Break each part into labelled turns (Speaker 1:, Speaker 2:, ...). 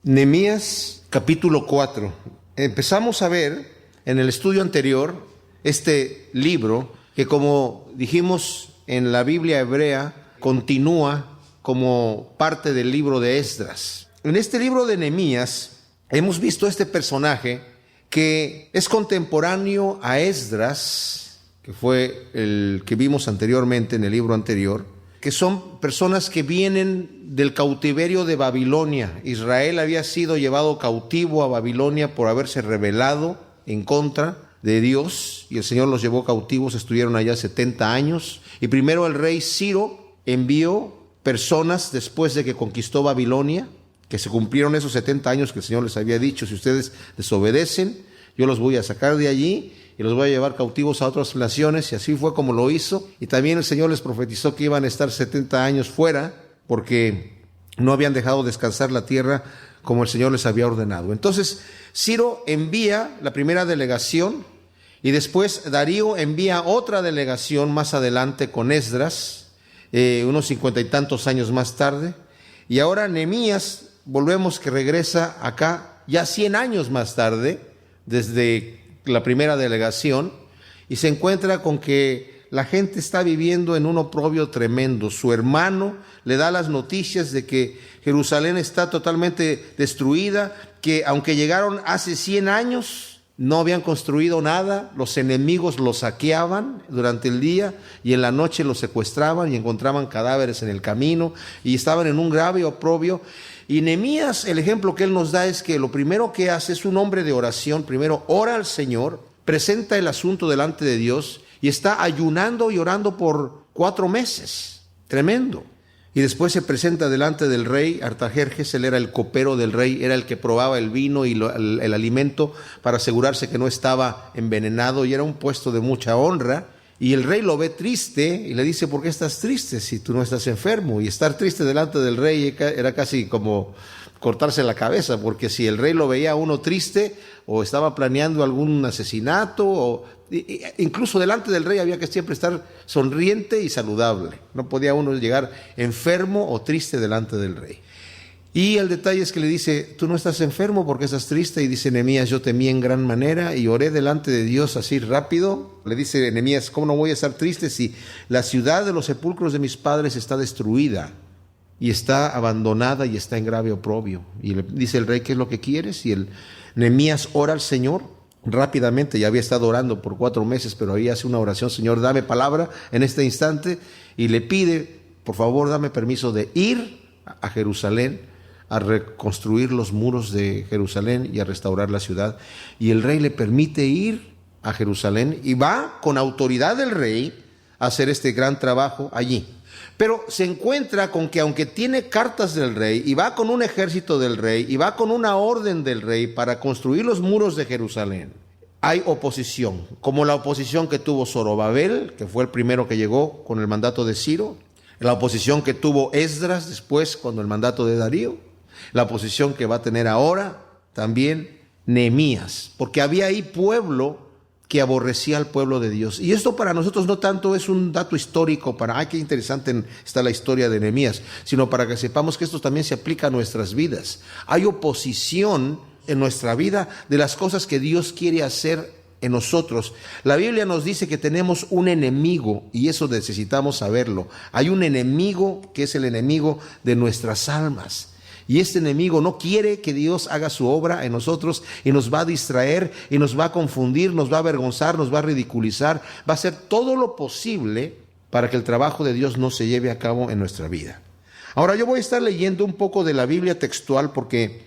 Speaker 1: Nehemías capítulo 4. Empezamos a ver en el estudio anterior este libro que, como dijimos en la Biblia hebrea, continúa como parte del libro de Esdras. En este libro de Nehemías hemos visto este personaje que es contemporáneo a Esdras, que fue el que vimos anteriormente en el libro anterior, que son personas que vienen del cautiverio de Babilonia. Israel había sido llevado cautivo a Babilonia por haberse rebelado en contra de Dios, y el Señor los llevó cautivos. Estuvieron allá 70 años, y primero el rey Ciro envió personas después de que conquistó Babilonia, que se cumplieron esos 70 años que el Señor les había dicho: si ustedes desobedecen, yo los voy a sacar de allí y los voy a llevar cautivos a otras naciones. Y así fue como lo hizo. Y también el Señor les profetizó que iban a estar 70 años fuera, porque no habían dejado descansar la tierra como el Señor les había ordenado. Entonces Ciro envía la primera delegación, y después Darío envía otra delegación más adelante con Esdras, unos 50 y tantos años más tarde. Y ahora Nehemías, volvemos que regresa acá ya 100 años más tarde, desde la primera delegación, y se encuentra con que la gente está viviendo en un oprobio tremendo. Su hermano le da las noticias de que Jerusalén está totalmente destruida, que aunque llegaron hace 100 años, no habían construido nada. Los enemigos los saqueaban durante el día, y en la noche los secuestraban y encontraban cadáveres en el camino, y estaban en un grave oprobio. Y Nehemías, el ejemplo que él nos da es que lo primero que hace es un hombre de oración. Primero ora al Señor, presenta el asunto delante de Dios, y está ayunando y orando por 4 meses. Tremendo. Y después se presenta delante del rey Artajerjes. Él era el copero del rey, era el que probaba el vino y el alimento para asegurarse que no estaba envenenado, y era un puesto de mucha honra. Y el rey lo ve triste y le dice: ¿por qué estás triste si tú no estás enfermo? Y estar triste delante del rey era casi como cortarse la cabeza, porque si el rey lo veía a uno triste, o estaba planeando algún asesinato, o incluso delante del rey había que siempre estar sonriente y saludable. No podía uno llegar enfermo o triste delante del rey. Y el detalle es que le dice: tú no estás enfermo, porque estás triste. Y dice Nehemías: yo temí en gran manera y oré delante de Dios así rápido. Le dice Nehemías: ¿cómo no voy a estar triste si la ciudad de los sepulcros de mis padres está destruida y está abandonada y está en grave oprobio? Y le dice el rey: ¿qué es lo que quieres? Y Nehemías ora al Señor rápidamente. Ya había estado orando por 4 meses, pero ahí hace una oración: Señor, dame palabra en este instante. Y le pide: por favor, dame permiso de ir a Jerusalén, a reconstruir los muros de Jerusalén y a restaurar la ciudad. Y el rey le permite ir a Jerusalén, y va con autoridad del rey a hacer este gran trabajo allí. Pero se encuentra con que, aunque tiene cartas del rey, y va con un ejército del rey, y va con una orden del rey para construir los muros de Jerusalén, hay oposición, como la oposición que tuvo Zorobabel, que fue el primero que llegó con el mandato de Ciro, la oposición que tuvo Esdras después con el mandato de Darío, la oposición que va a tener ahora también Nehemías, porque había ahí pueblo que aborrecía al pueblo de Dios. Y esto para nosotros no tanto es un dato histórico para, qué interesante está la historia de Nehemías, sino para que sepamos que esto también se aplica a nuestras vidas. Hay oposición en nuestra vida de las cosas que Dios quiere hacer en nosotros. La Biblia nos dice que tenemos un enemigo, y eso necesitamos saberlo. Hay un enemigo que es el enemigo de nuestras almas. Y este enemigo no quiere que Dios haga su obra en nosotros, y nos va a distraer, y nos va a confundir, nos va a avergonzar, nos va a ridiculizar. Va a hacer todo lo posible para que el trabajo de Dios no se lleve a cabo en nuestra vida. Ahora, yo voy a estar leyendo un poco de la Biblia textual, porque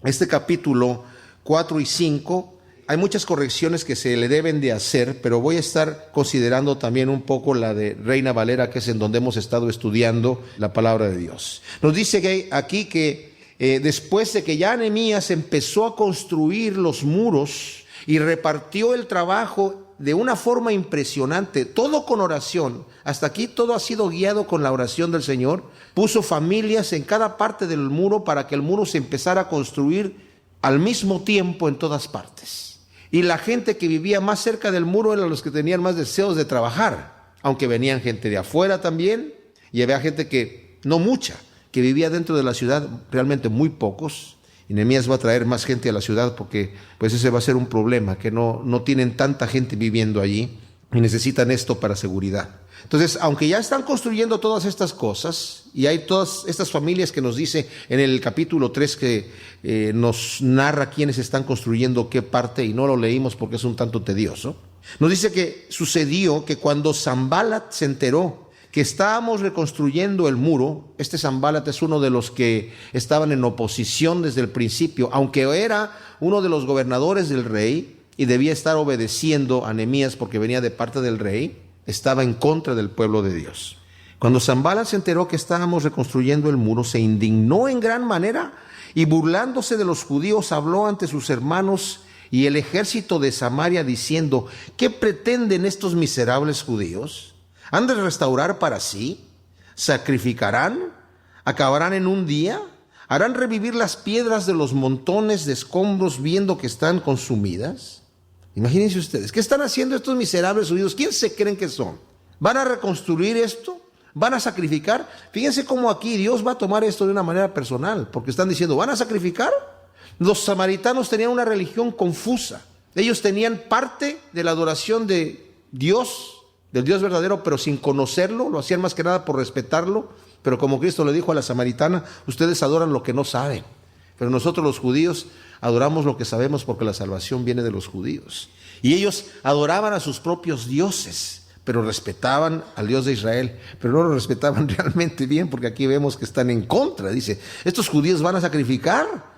Speaker 1: este capítulo 4 y 5 hay muchas correcciones que se le deben de hacer, pero voy a estar considerando también un poco la de Reina Valera, que es en donde hemos estado estudiando la palabra de Dios. Nos dice que aquí que después de que ya Nehemías empezó a construir los muros y repartió el trabajo de una forma impresionante, todo con oración. Hasta aquí todo ha sido guiado con la oración del Señor. Puso familias en cada parte del muro para que el muro se empezara a construir al mismo tiempo en todas partes. Y la gente que vivía más cerca del muro eran los que tenían más deseos de trabajar, aunque venían gente de afuera también, y había gente que, no mucha, que vivía dentro de la ciudad, realmente muy pocos, Y Nehemías va a traer más gente a la ciudad porque pues ese va a ser un problema, que no tienen tanta gente viviendo allí y necesitan esto para seguridad. Entonces, aunque ya están construyendo todas estas cosas, y hay todas estas familias que nos dice en el capítulo 3 que nos narra quiénes están construyendo qué parte, y no lo leímos porque es un tanto tedioso, nos dice que sucedió que cuando Sanballat se enteró que estábamos reconstruyendo el muro, este Sanballat es uno de los que estaban en oposición desde el principio, aunque era uno de los gobernadores del rey y debía estar obedeciendo a Nehemías porque venía de parte del rey, estaba en contra del pueblo de Dios. Cuando Sanballat se enteró que estábamos reconstruyendo el muro, se indignó en gran manera y burlándose de los judíos habló ante sus hermanos y el ejército de Samaria diciendo: ¿qué pretenden estos miserables judíos? ¿Han de restaurar para sí? ¿Sacrificarán? ¿Acabarán en un día? ¿Harán revivir las piedras de los montones de escombros viendo que están consumidas? Imagínense ustedes, ¿qué están haciendo estos miserables judíos? ¿Quién se creen que son? ¿Van a reconstruir esto? ¿Van a sacrificar? Fíjense cómo aquí Dios va a tomar esto de una manera personal, porque están diciendo, ¿van a sacrificar? Los samaritanos tenían una religión confusa. Ellos tenían parte de la adoración de Dios, del Dios verdadero, pero sin conocerlo, lo hacían más que nada por respetarlo, pero como Cristo le dijo a la samaritana, ustedes adoran lo que no saben, pero nosotros los judíos adoramos lo que sabemos porque la salvación viene de los judíos. Y ellos adoraban a sus propios dioses, pero respetaban al Dios de Israel, pero no lo respetaban realmente bien, porque aquí vemos que están en contra. Dice, estos judíos van a sacrificar,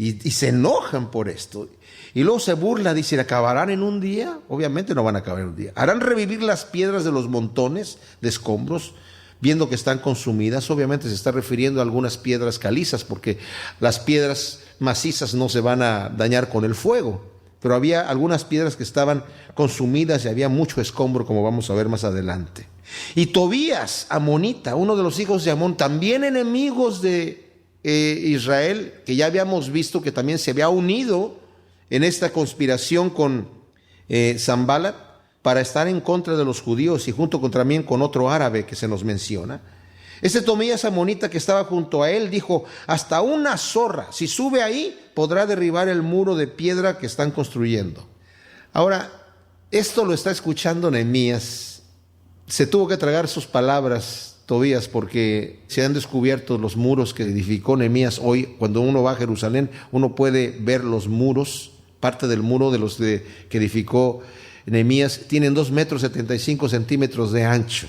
Speaker 1: y se enojan por esto. Y luego se burla, dice, ¿acabarán en un día? Obviamente no van a acabar en un día. ¿Harán revivir las piedras de los montones de escombros, viendo que están consumidas? Obviamente se está refiriendo a algunas piedras calizas, porque las piedras macizas no se van a dañar con el fuego, pero había algunas piedras que estaban consumidas y había mucho escombro, como vamos a ver más adelante. Y Tobías, amonita, uno de los hijos de Amón, también enemigos de Israel, que ya habíamos visto que también se había unido en esta conspiración con Sanballat para estar en contra de los judíos y junto también con otro árabe que se nos menciona. Este Tobías amonita que estaba junto a él dijo, hasta una zorra, si sube ahí, podrá derribar el muro de piedra que están construyendo. Ahora, esto lo está escuchando Nehemías. Se tuvo que tragar sus palabras, Tobías, porque se han descubierto los muros que edificó Nehemías hoy. Cuando uno va a Jerusalén, uno puede ver los muros, parte del muro de los que edificó Nehemías. Tienen 2,75 metros de ancho.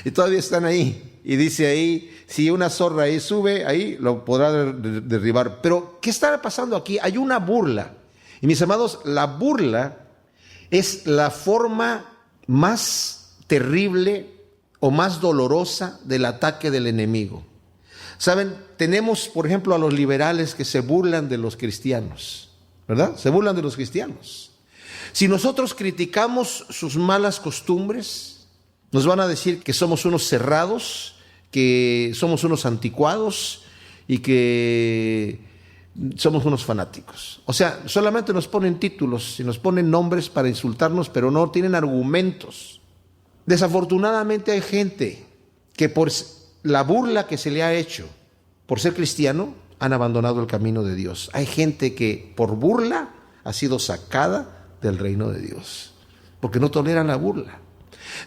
Speaker 1: Y todavía están ahí. Y dice ahí, si una zorra ahí sube, ahí lo podrá derribar. Pero, ¿qué está pasando aquí? Hay una burla. Y mis amados, la burla es la forma más terrible o más dolorosa del ataque del enemigo. Saben, tenemos, por ejemplo, a los liberales que se burlan de los cristianos, ¿verdad? Se burlan de los cristianos. Si nosotros criticamos sus malas costumbres, nos van a decir que somos unos cerrados, que somos unos anticuados y que somos unos fanáticos. O sea, solamente nos ponen títulos y nos ponen nombres para insultarnos, pero no tienen argumentos. Desafortunadamente hay gente que por la burla que se le ha hecho por ser cristiano, han abandonado el camino de Dios. Hay gente que por burla ha sido sacada del reino de Dios, porque no toleran la burla.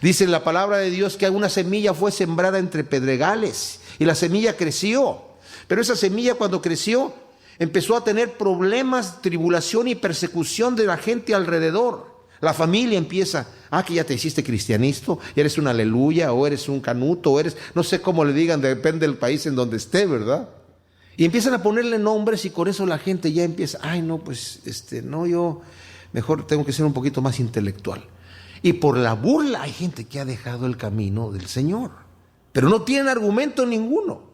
Speaker 1: Dice la palabra de Dios que una semilla fue sembrada entre pedregales y la semilla creció. Pero esa semilla cuando creció empezó a tener problemas, tribulación y persecución de la gente alrededor. La familia empieza, que ya te hiciste cristianito, eres un aleluya, o eres un canuto, o eres, no sé cómo le digan, depende del país en donde esté, ¿verdad? Y empiezan a ponerle nombres y con eso la gente ya empieza, yo mejor tengo que ser un poquito más intelectual. Y por la burla hay gente que ha dejado el camino del Señor, pero no tienen argumento ninguno.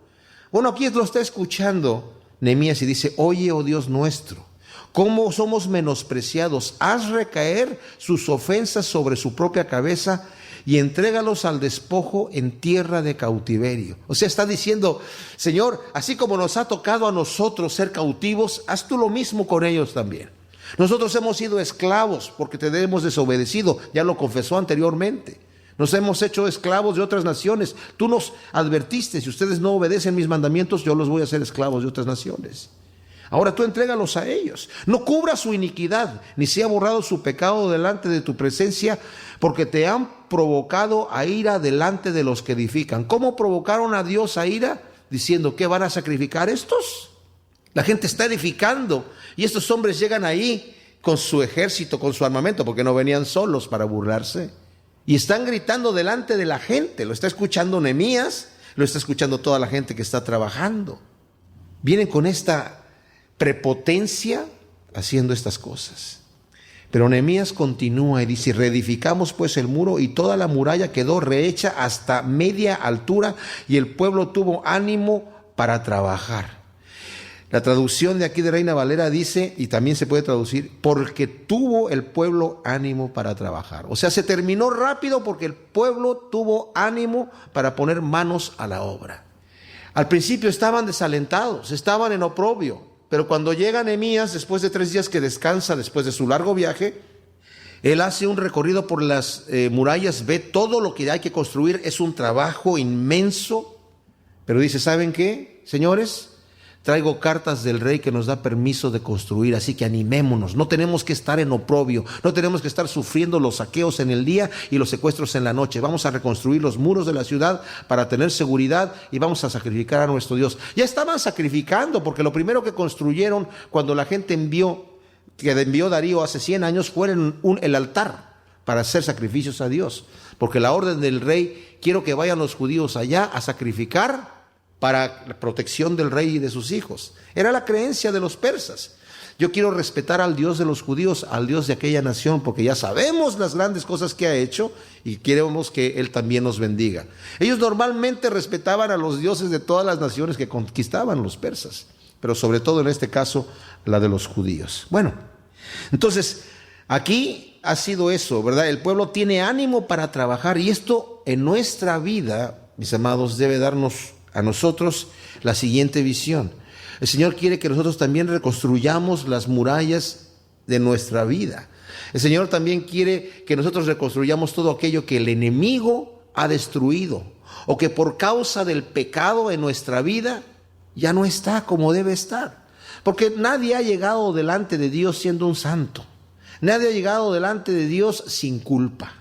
Speaker 1: Bueno, aquí lo está escuchando Nehemías y dice, oye, oh Dios nuestro, cómo somos menospreciados, haz recaer sus ofensas sobre su propia cabeza y entrégalos al despojo en tierra de cautiverio. O sea, está diciendo, Señor, así como nos ha tocado a nosotros ser cautivos, haz tú lo mismo con ellos también. Nosotros hemos sido esclavos porque te hemos desobedecido, ya lo confesó anteriormente. Nos hemos hecho esclavos de otras naciones. Tú nos advertiste, si ustedes no obedecen mis mandamientos, yo los voy a hacer esclavos de otras naciones. Ahora tú entrégalos a ellos. No cubra su iniquidad, ni sea borrado su pecado delante de tu presencia, porque te han provocado a ira delante de los que edifican. ¿Cómo provocaron a Dios a ira? Diciendo, ¿qué van a sacrificar estos? La gente está edificando y estos hombres llegan ahí con su ejército, con su armamento, porque no venían solos para burlarse. Y están gritando delante de la gente. Lo está escuchando Nehemías, lo está escuchando toda la gente que está trabajando. Vienen con esta prepotencia haciendo estas cosas. Pero Nehemías continúa y dice, reedificamos pues el muro y toda la muralla quedó rehecha hasta media altura y el pueblo tuvo ánimo para trabajar. La traducción de aquí de Reina Valera dice, y también se puede traducir, porque tuvo el pueblo ánimo para trabajar. O sea, se terminó rápido porque el pueblo tuvo ánimo para poner manos a la obra. Al principio estaban desalentados, estaban en oprobio, pero cuando llega Nehemías, después de 3 días que descansa, después de su largo viaje, él hace un recorrido por las murallas, ve todo lo que hay que construir, es un trabajo inmenso, pero dice, ¿saben qué, señores? Traigo cartas del rey que nos da permiso de construir, así que animémonos. No tenemos que estar en oprobio, no tenemos que estar sufriendo los saqueos en el día y los secuestros en la noche. Vamos a reconstruir los muros de la ciudad para tener seguridad y vamos a sacrificar a nuestro Dios. Ya estaban sacrificando, porque lo primero que construyeron cuando la gente envió Darío hace 100 años fue el altar para hacer sacrificios a Dios. Porque la orden del rey, quiero que vayan los judíos allá a sacrificar para la protección del rey y de sus hijos. Era la creencia de los persas. Yo quiero respetar al Dios de los judíos, al Dios de aquella nación, porque ya sabemos las grandes cosas que ha hecho y queremos que Él también nos bendiga. Ellos normalmente respetaban a los dioses de todas las naciones que conquistaban los persas, pero sobre todo en este caso la de los judíos. Bueno, entonces aquí ha sido eso, ¿verdad? El pueblo tiene ánimo para trabajar y esto en nuestra vida, mis amados, debe darnos a nosotros la siguiente visión. El Señor quiere que nosotros también reconstruyamos las murallas de nuestra vida. El Señor también quiere que nosotros reconstruyamos todo aquello que el enemigo ha destruido o que por causa del pecado en nuestra vida ya no está como debe estar. Porque nadie ha llegado delante de Dios siendo un santo. Nadie ha llegado delante de Dios sin culpa.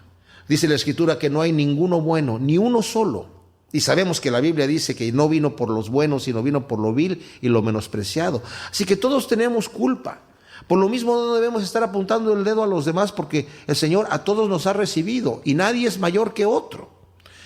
Speaker 1: Dice la Escritura que no hay ninguno bueno, ni uno solo. Y sabemos que la Biblia dice que no vino por los buenos, sino vino por lo vil y lo menospreciado. Así que todos tenemos culpa. Por lo mismo no debemos estar apuntando el dedo a los demás, porque el Señor a todos nos ha recibido y nadie es mayor que otro.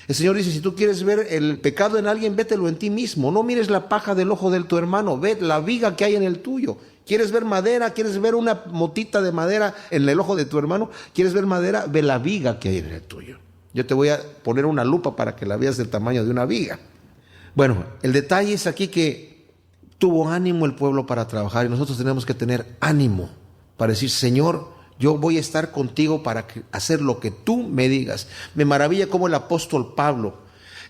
Speaker 1: El Señor dice, si tú quieres ver el pecado en alguien, vételo en ti mismo. No mires la paja del ojo de tu hermano, ve la viga que hay en el tuyo. ¿Quieres ver madera? ¿Quieres ver una motita de madera en el ojo de tu hermano? ¿Quieres ver madera? Ve la viga que hay en el tuyo. Yo te voy a poner una lupa para que la veas del tamaño de una viga. Bueno, el detalle es aquí que tuvo ánimo el pueblo para trabajar y nosotros tenemos que tener ánimo para decir, Señor, yo voy a estar contigo para hacer lo que tú me digas. Me maravilla cómo el apóstol Pablo,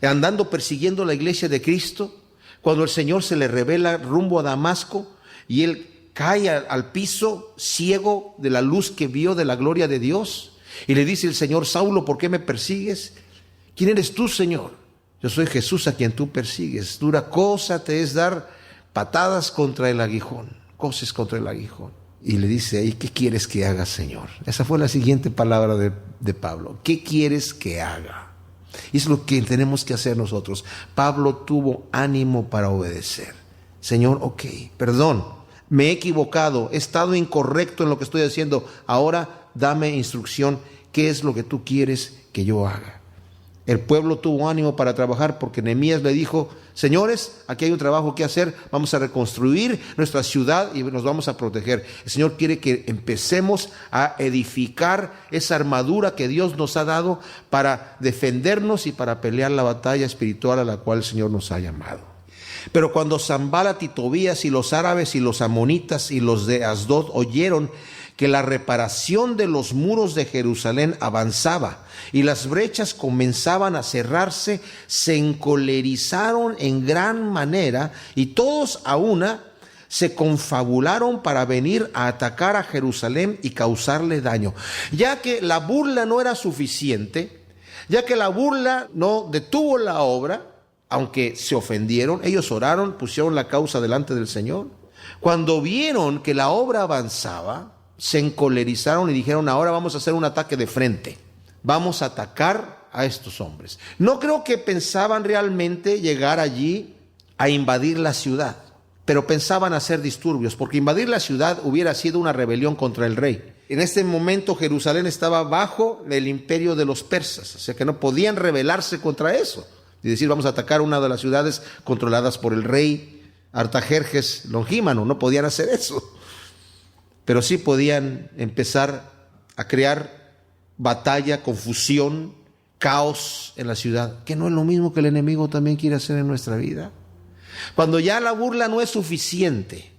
Speaker 1: andando persiguiendo la iglesia de Cristo, cuando el Señor se le revela rumbo a Damasco y él cae al piso ciego de la luz que vio de la gloria de Dios. Y le dice el Señor, Saulo, ¿por qué me persigues? ¿Quién eres tú, Señor? Yo soy Jesús a quien tú persigues. Dura cosa te es dar patadas contra el aguijón, coces contra el aguijón. Y le dice ahí, ¿qué quieres que haga, Señor? Esa fue la siguiente palabra de Pablo. ¿Qué quieres que haga? Y es lo que tenemos que hacer nosotros. Pablo tuvo ánimo para obedecer. Señor, ok, perdón, me he equivocado, he estado incorrecto en lo que estoy haciendo. Ahora dame instrucción, ¿qué es lo que tú quieres que yo haga? El pueblo tuvo ánimo para trabajar porque Nehemías le dijo, señores, aquí hay un trabajo que hacer, vamos a reconstruir nuestra ciudad y nos vamos a proteger. El Señor quiere que empecemos a edificar esa armadura que Dios nos ha dado para defendernos y para pelear la batalla espiritual a la cual el Señor nos ha llamado. Pero cuando Sanbalat y Tobías y los árabes y los amonitas y los de Asdod oyeron que la reparación de los muros de Jerusalén avanzaba y las brechas comenzaban a cerrarse, se encolerizaron en gran manera y todos a una se confabularon para venir a atacar a Jerusalén y causarle daño. Ya que la burla no era suficiente, ya que la burla no detuvo la obra, aunque se ofendieron, ellos oraron, pusieron la causa delante del Señor. Cuando vieron que la obra avanzaba, se encolerizaron y dijeron, ahora vamos a hacer un ataque de frente. Vamos a atacar a estos hombres. No creo que pensaban realmente llegar allí a invadir la ciudad, pero pensaban hacer disturbios, porque invadir la ciudad hubiera sido una rebelión contra el rey. En este momento Jerusalén estaba bajo el imperio de los persas, o sea que no podían rebelarse contra eso y decir vamos a atacar una de las ciudades controladas por el rey Artajerjes Longímano. No podían hacer eso, pero sí podían empezar a crear batalla, confusión, caos en la ciudad, que no es lo mismo que el enemigo también quiere hacer en nuestra vida. Cuando ya la burla no es suficiente,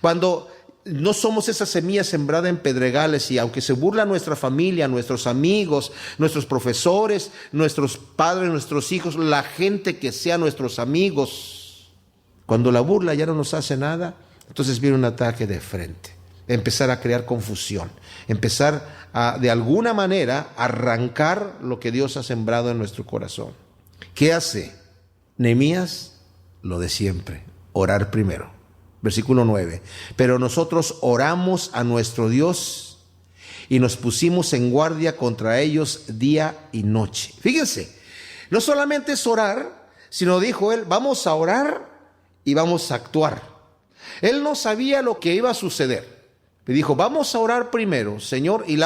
Speaker 1: cuando no somos esa semilla sembrada en pedregales y aunque se burla nuestra familia, nuestros amigos, nuestros profesores, nuestros padres, nuestros hijos, la gente que sea nuestros amigos, cuando la burla ya no nos hace nada, entonces viene un ataque de frente, empezar a crear confusión, empezar a de alguna manera arrancar lo que Dios ha sembrado en nuestro corazón. ¿Qué hace Nehemías? Lo de siempre, orar primero. Versículo 9. Pero nosotros oramos a nuestro Dios y nos pusimos en guardia contra ellos día y noche. Fíjense, no solamente es orar, sino dijo él, vamos a orar y vamos a actuar. Él no sabía lo que iba a suceder. Le dijo, vamos a orar primero, Señor, y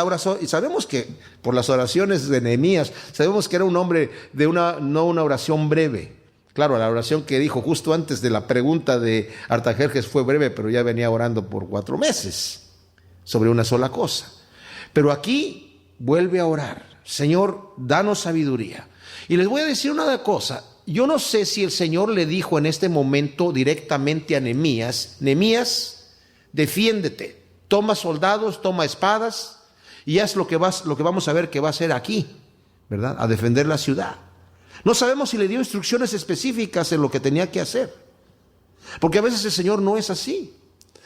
Speaker 1: sabemos que por las oraciones de Nehemías, sabemos que era un hombre de no una oración breve. Claro, la oración que dijo justo antes de la pregunta de Artajerjes fue breve, pero ya venía orando por 4 meses sobre una sola cosa. Pero aquí vuelve a orar, Señor, danos sabiduría. Y les voy a decir una cosa, yo no sé si el Señor le dijo en este momento directamente a Nehemías, Nehemías, defiéndete, toma soldados, toma espadas y haz lo que vamos a ver que va a hacer aquí, ¿verdad? A defender la ciudad. No sabemos si le dio instrucciones específicas en lo que tenía que hacer, porque a veces el Señor no es así.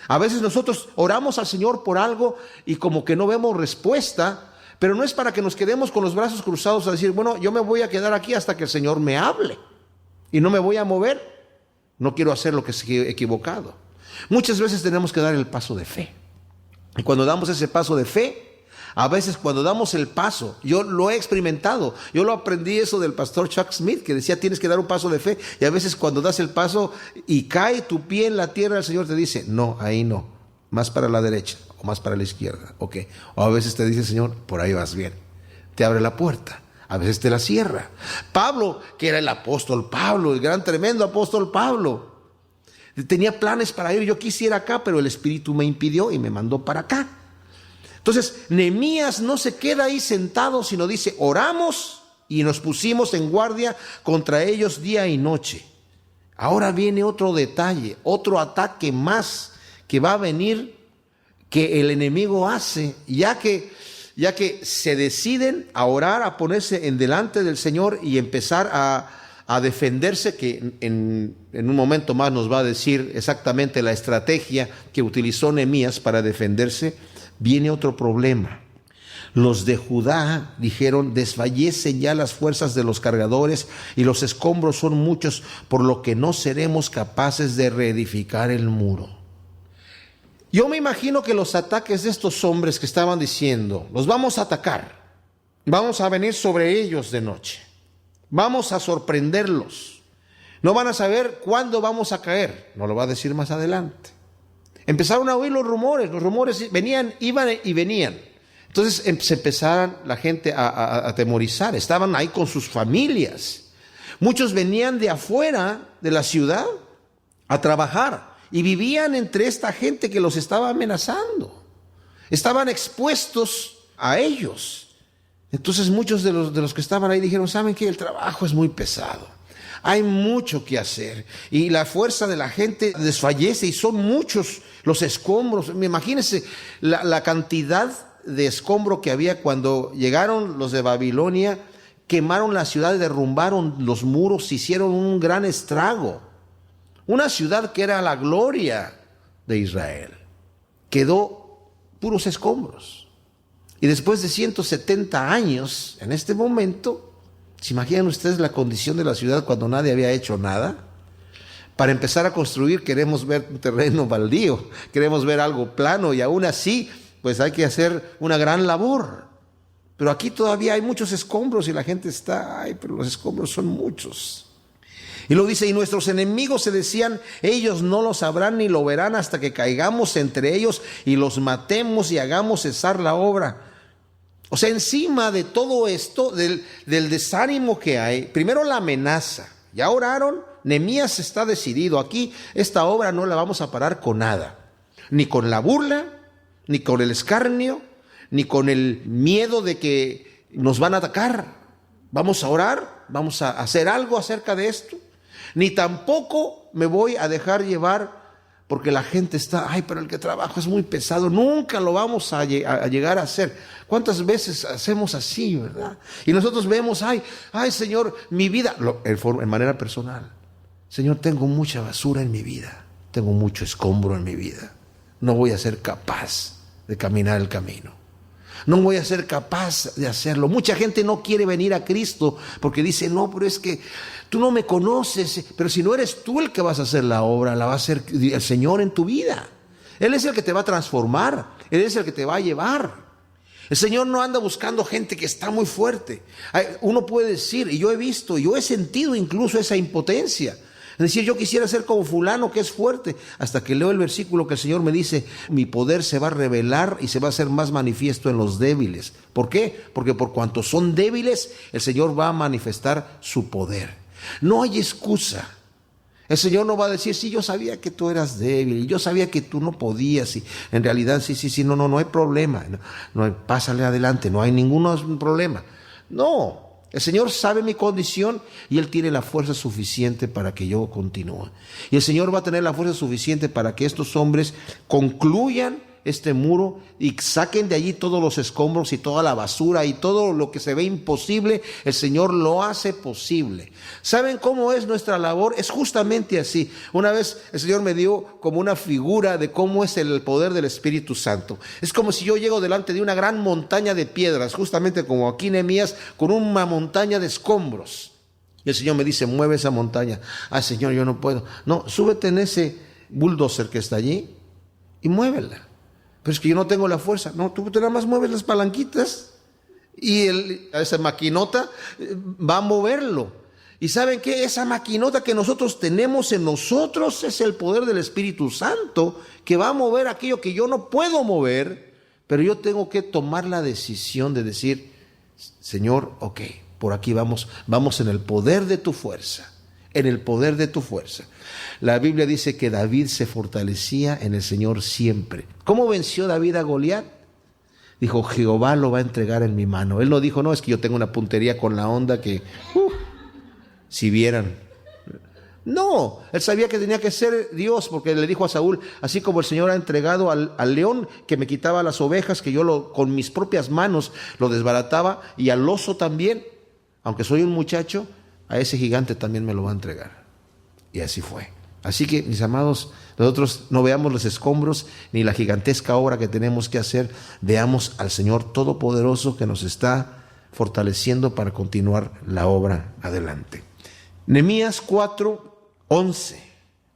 Speaker 1: A veces nosotros oramos al Señor por algo y como que no vemos respuesta, pero no es para que nos quedemos con los brazos cruzados a decir, bueno, yo me voy a quedar aquí hasta que el Señor me hable y no me voy a mover. No quiero hacer lo que es equivocado. Muchas veces tenemos que dar el paso de fe. Y cuando damos ese paso de fe, a veces cuando damos el paso, yo lo he experimentado, yo lo aprendí eso del pastor Chuck Smith, que decía tienes que dar un paso de fe, y a veces cuando das el paso y cae tu pie en la tierra, el Señor te dice, no, ahí no, más para la derecha o más para la izquierda, ok. O a veces te dice, Señor, por ahí vas bien, te abre la puerta, a veces te la cierra. Pablo, que era el apóstol Pablo, el gran tremendo apóstol Pablo, tenía planes para ir, yo quisiera acá, pero el Espíritu me impidió y me mandó para acá. Entonces, Nehemías no se queda ahí sentado, sino dice, oramos y nos pusimos en guardia contra ellos día y noche. Ahora viene otro detalle, otro ataque más que va a venir, que el enemigo hace, ya que se deciden a orar, a ponerse en delante del Señor y empezar a defenderse, que en un momento más nos va a decir exactamente la estrategia que utilizó Nehemías para defenderse. Viene otro problema. Los de Judá dijeron, desfallecen ya las fuerzas de los cargadores y los escombros son muchos, por lo que no seremos capaces de reedificar el muro. Yo me imagino que los ataques de estos hombres que estaban diciendo, los vamos a atacar, vamos a venir sobre ellos de noche, vamos a sorprenderlos, no van a saber cuándo vamos a caer, nos lo va a decir más adelante. Empezaron a oír los rumores venían, iban y venían. Entonces se empezaron la gente a atemorizar, estaban ahí con sus familias. Muchos venían de afuera de la ciudad a trabajar y vivían entre esta gente que los estaba amenazando. Estaban expuestos a ellos. Entonces muchos de los que estaban ahí dijeron, ¿saben qué? El trabajo es muy pesado. Hay mucho que hacer y la fuerza de la gente desfallece y son muchos los escombros. Imagínense la cantidad de escombro que había cuando llegaron los de Babilonia, quemaron la ciudad, derrumbaron los muros, hicieron un gran estrago. Una ciudad que era la gloria de Israel, quedó puros escombros. Y después de 170 años, en este momento, ¿se imaginan ustedes la condición de la ciudad cuando nadie había hecho nada? Para empezar a construir queremos ver un terreno baldío, queremos ver algo plano y aún así pues hay que hacer una gran labor. Pero aquí todavía hay muchos escombros y la gente está, pero los escombros son muchos. Y lo dice, y nuestros enemigos se decían, ellos no lo sabrán ni lo verán hasta que caigamos entre ellos y los matemos y hagamos cesar la obra. O sea, encima de todo esto, del desánimo que hay, primero la amenaza. Ya oraron, Nehemías está decidido. Aquí esta obra no la vamos a parar con nada. Ni con la burla, ni con el escarnio, ni con el miedo de que nos van a atacar. Vamos a orar, vamos a hacer algo acerca de esto. Ni tampoco me voy a dejar llevar porque la gente está, pero el que trabaja es muy pesado. Nunca lo vamos a llegar a hacer. ¿Cuántas veces hacemos así, verdad? Y nosotros vemos, Señor, mi vida, en manera personal. Señor, tengo mucha basura en mi vida. Tengo mucho escombro en mi vida. No voy a ser capaz de caminar el camino. No voy a ser capaz de hacerlo. Mucha gente no quiere venir a Cristo porque dice, no, pero es que tú no me conoces. Pero si no eres tú el que vas a hacer la obra, la va a hacer el Señor en tu vida. Él es el que te va a transformar. Él es el que te va a llevar. El Señor no anda buscando gente que está muy fuerte. Uno puede decir, y yo he visto, yo he sentido incluso esa impotencia. Es decir, yo quisiera ser como fulano que es fuerte, hasta que leo el versículo que el Señor me dice, mi poder se va a revelar y se va a hacer más manifiesto en los débiles. ¿Por qué? Porque por cuanto son débiles, el Señor va a manifestar su poder. No hay excusa. El Señor no va a decir, sí, yo sabía que tú eras débil, y yo sabía que tú no podías, y en realidad sí, no hay problema, pásale adelante, no hay ningún problema. No. El Señor sabe mi condición y Él tiene la fuerza suficiente para que yo continúe. Y el Señor va a tener la fuerza suficiente para que estos hombres concluyan este muro y saquen de allí todos los escombros y toda la basura y todo lo que se ve imposible. El Señor lo hace posible. ¿Saben cómo es nuestra labor? Es justamente así. Una vez el Señor me dio como una figura de cómo es el poder del Espíritu Santo. Es como si yo llego delante de una gran montaña de piedras, justamente como aquí Nehemías, con una montaña de escombros. Y el Señor me dice, mueve esa montaña. Señor, yo no puedo. No, súbete en ese bulldozer que está allí y muévela. Pero es que yo no tengo la fuerza. No, tú nada más mueves las palanquitas y esa maquinota va a moverlo. ¿Y saben qué? Esa maquinota que nosotros tenemos en nosotros es el poder del Espíritu Santo que va a mover aquello que yo no puedo mover, pero yo tengo que tomar la decisión de decir, Señor, ok, por aquí vamos en el poder de tu fuerza. En el poder de tu fuerza. La Biblia dice que David se fortalecía en el Señor siempre. ¿Cómo venció David a Goliat? Dijo, Jehová lo va a entregar en mi mano. Él no dijo, no, es que yo tengo una puntería con la onda que, si vieran. No, él sabía que tenía que ser Dios, porque le dijo a Saúl, así como el Señor ha entregado al león que me quitaba las ovejas, que yo con mis propias manos lo desbarataba, y al oso también, aunque soy un muchacho, a ese gigante también me lo va a entregar. Y así fue. Así que, mis amados, nosotros no veamos los escombros ni la gigantesca obra que tenemos que hacer. Veamos al Señor Todopoderoso que nos está fortaleciendo para continuar la obra adelante. Nehemías 4:11.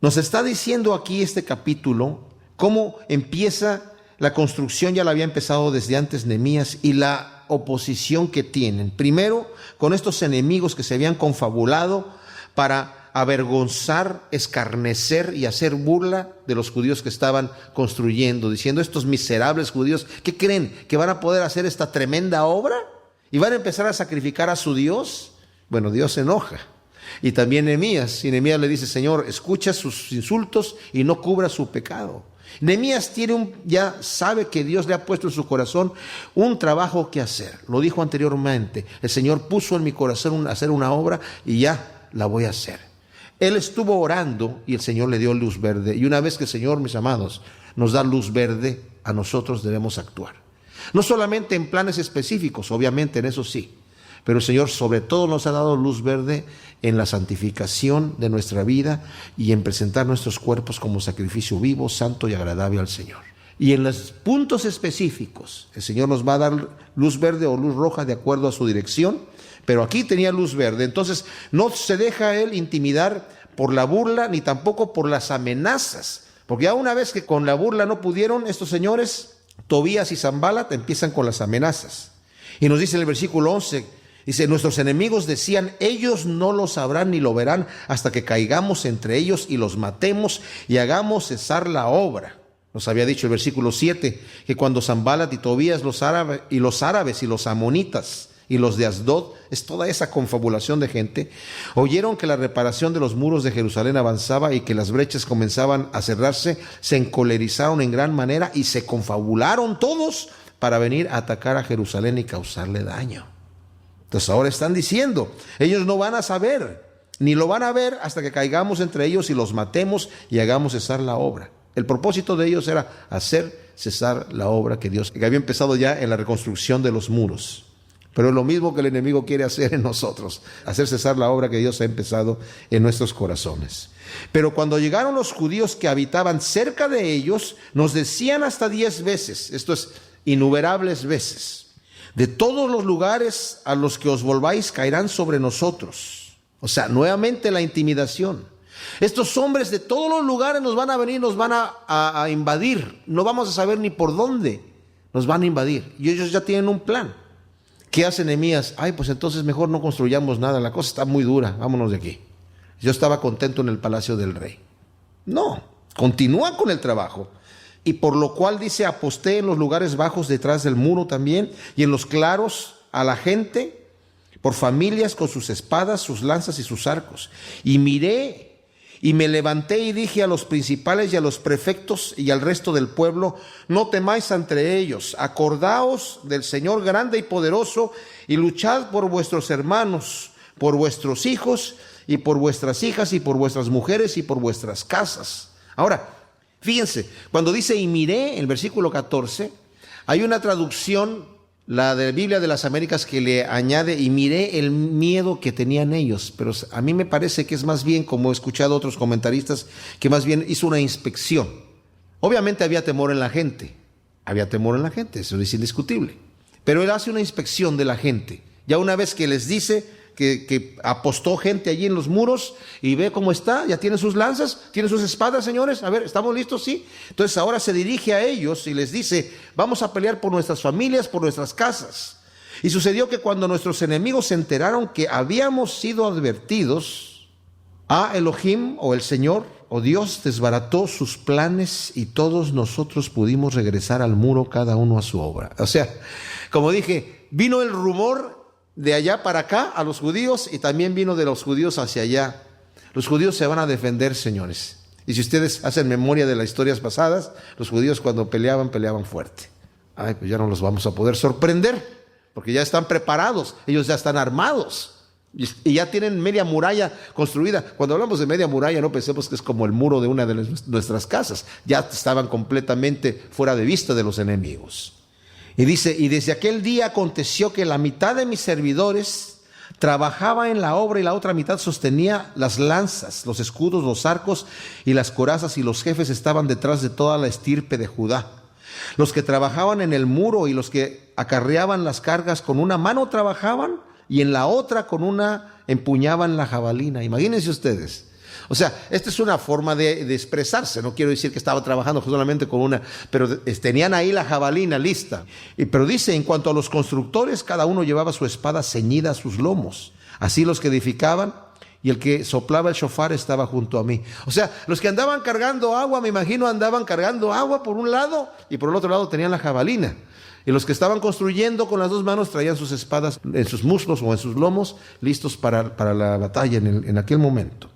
Speaker 1: Nos está diciendo aquí este capítulo cómo empieza la construcción. Ya la había empezado desde antes Nehemías, y la oposición que tienen. Primero, con estos enemigos que se habían confabulado para avergonzar, escarnecer y hacer burla de los judíos que estaban construyendo, diciendo, estos miserables judíos, ¿qué creen? ¿Que van a poder hacer esta tremenda obra? ¿Y van a empezar a sacrificar a su Dios? Bueno, Dios se enoja. Y también Nehemías. Y Nehemías le dice, Señor, escucha sus insultos y no cubra su pecado. Nehemías ya sabe que Dios le ha puesto en su corazón un trabajo que hacer. Lo dijo anteriormente. El Señor puso en mi corazón hacer una obra y ya la voy a hacer. Él estuvo orando y el Señor le dio luz verde. Y una vez que el Señor, mis amados, nos da luz verde, a nosotros debemos actuar. No solamente en planes específicos, obviamente en eso sí. Pero el Señor sobre todo nos ha dado luz verde en la santificación de nuestra vida y en presentar nuestros cuerpos como sacrificio vivo, santo y agradable al Señor. Y en los puntos específicos, el Señor nos va a dar luz verde o luz roja de acuerdo a su dirección, pero aquí tenía luz verde. Entonces no se deja Él intimidar por la burla, ni tampoco por las amenazas. Porque ya una vez que con la burla no pudieron, estos señores, Tobías y Sanballat, empiezan con las amenazas. Y nos dice en el versículo 11, dice, nuestros enemigos decían, ellos no lo sabrán ni lo verán hasta que caigamos entre ellos y los matemos y hagamos cesar la obra. Nos había dicho el versículo 7, que cuando Sanballat y Tobías, los árabes y los amonitas y los de Asdod, es toda esa confabulación de gente, oyeron que la reparación de los muros de Jerusalén avanzaba y que las brechas comenzaban a cerrarse, se encolerizaron en gran manera y se confabularon todos para venir a atacar a Jerusalén y causarle daño. Entonces ahora están diciendo, ellos no van a saber, ni lo van a ver hasta que caigamos entre ellos y los matemos y hagamos cesar la obra. El propósito de ellos era hacer cesar la obra que había empezado ya en la reconstrucción de los muros. Pero es lo mismo que el enemigo quiere hacer en nosotros, hacer cesar la obra que Dios ha empezado en nuestros corazones. Pero cuando llegaron los judíos que habitaban cerca de ellos, nos decían hasta 10 veces, esto es, innumerables veces, de todos los lugares a los que os volváis caerán sobre nosotros. O sea, nuevamente la intimidación. Estos hombres de todos los lugares nos van a venir, nos van a invadir. No vamos a saber ni por dónde nos van a invadir. Y ellos ya tienen un plan. ¿Qué hace Nehemías? Pues entonces mejor no construyamos nada, la cosa está muy dura, vámonos de aquí. Yo estaba contento en el palacio del rey. No, continúa con el trabajo. Y por lo cual dice, aposté en los lugares bajos detrás del muro también, y en los claros a la gente, por familias con sus espadas, sus lanzas y sus arcos. Y miré, y me levanté y dije a los principales y a los prefectos y al resto del pueblo, no temáis ante ellos, acordaos del Señor grande y poderoso, y luchad por vuestros hermanos, por vuestros hijos, y por vuestras hijas, y por vuestras mujeres, y por vuestras casas. Ahora, fíjense, cuando dice y miré, en el versículo 14, hay una traducción, la de Biblia de las Américas, que le añade y miré el miedo que tenían ellos. Pero a mí me parece que es más bien, como he escuchado otros comentaristas, que más bien hizo una inspección. Obviamente había temor en la gente, eso es indiscutible. Pero él hace una inspección de la gente. Ya una vez que les dice que apostó gente allí en los muros y ve cómo está, ya tiene sus lanzas, tiene sus espadas, señores, a ver, ¿estamos listos? Sí. Entonces ahora se dirige a ellos y les dice, vamos a pelear por nuestras familias, por nuestras casas. Y sucedió que cuando nuestros enemigos se enteraron que habíamos sido advertidos, Elohim, o el Señor, o Dios, desbarató sus planes y todos nosotros pudimos regresar al muro, cada uno a su obra. O sea, como dije, vino el rumor de allá para acá a los judíos y también vino de los judíos hacia allá. Los judíos se van a defender, señores. Y si ustedes hacen memoria de las historias pasadas, los judíos cuando peleaban fuerte. Pues ya no los vamos a poder sorprender, porque ya están preparados, ellos ya están armados y ya tienen media muralla construida. Cuando hablamos de media muralla, no pensemos que es como el muro de una de nuestras casas. Ya estaban completamente fuera de vista de los enemigos. Y dice, y desde aquel día aconteció que la mitad de mis servidores trabajaba en la obra y la otra mitad sostenía las lanzas, los escudos, los arcos y las corazas, y los jefes estaban detrás de toda la estirpe de Judá. Los que trabajaban en el muro y los que acarreaban las cargas con una mano trabajaban y en la otra con una empuñaban la jabalina. Imagínense ustedes. O sea, esta es una forma de expresarse. No quiero decir que estaba trabajando solamente con una, pero tenían ahí la jabalina lista. Pero dice, en cuanto a los constructores, cada uno llevaba su espada ceñida a sus lomos. Así los que edificaban, y el que soplaba el shofar estaba junto a mí. O sea, los que andaban cargando agua, me imagino, andaban cargando agua por un lado, y por el otro lado tenían la jabalina. Y los que estaban construyendo con las dos manos traían sus espadas en sus muslos o en sus lomos, listos para la batalla en aquel momento.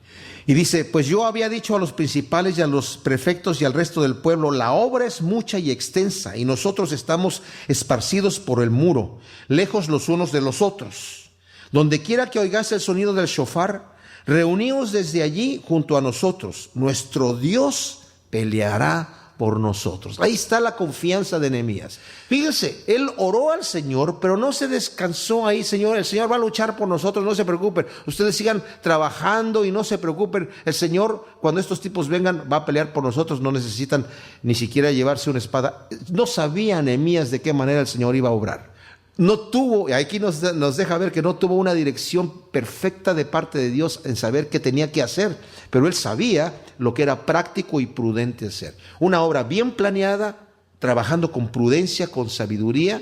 Speaker 1: Y dice, pues yo había dicho a los principales y a los prefectos y al resto del pueblo, la obra es mucha y extensa, y nosotros estamos esparcidos por el muro, lejos los unos de los otros. Donde quiera que oigáis el sonido del shofar, reuníos desde allí junto a nosotros. Nuestro Dios peleará por nosotros. Ahí está la confianza de Nehemías. Fíjense, él oró al Señor, pero no se descansó ahí. Señor, el Señor va a luchar por nosotros, no se preocupen. Ustedes sigan trabajando y no se preocupen. El Señor, cuando estos tipos vengan, va a pelear por nosotros. No necesitan ni siquiera llevarse una espada. No sabía Nehemías de qué manera el Señor iba a obrar. no tuvo, aquí nos deja ver que no tuvo una dirección perfecta de parte de Dios en saber qué tenía que hacer, pero él sabía lo que era práctico y prudente hacer. Una obra bien planeada, trabajando con prudencia, con sabiduría,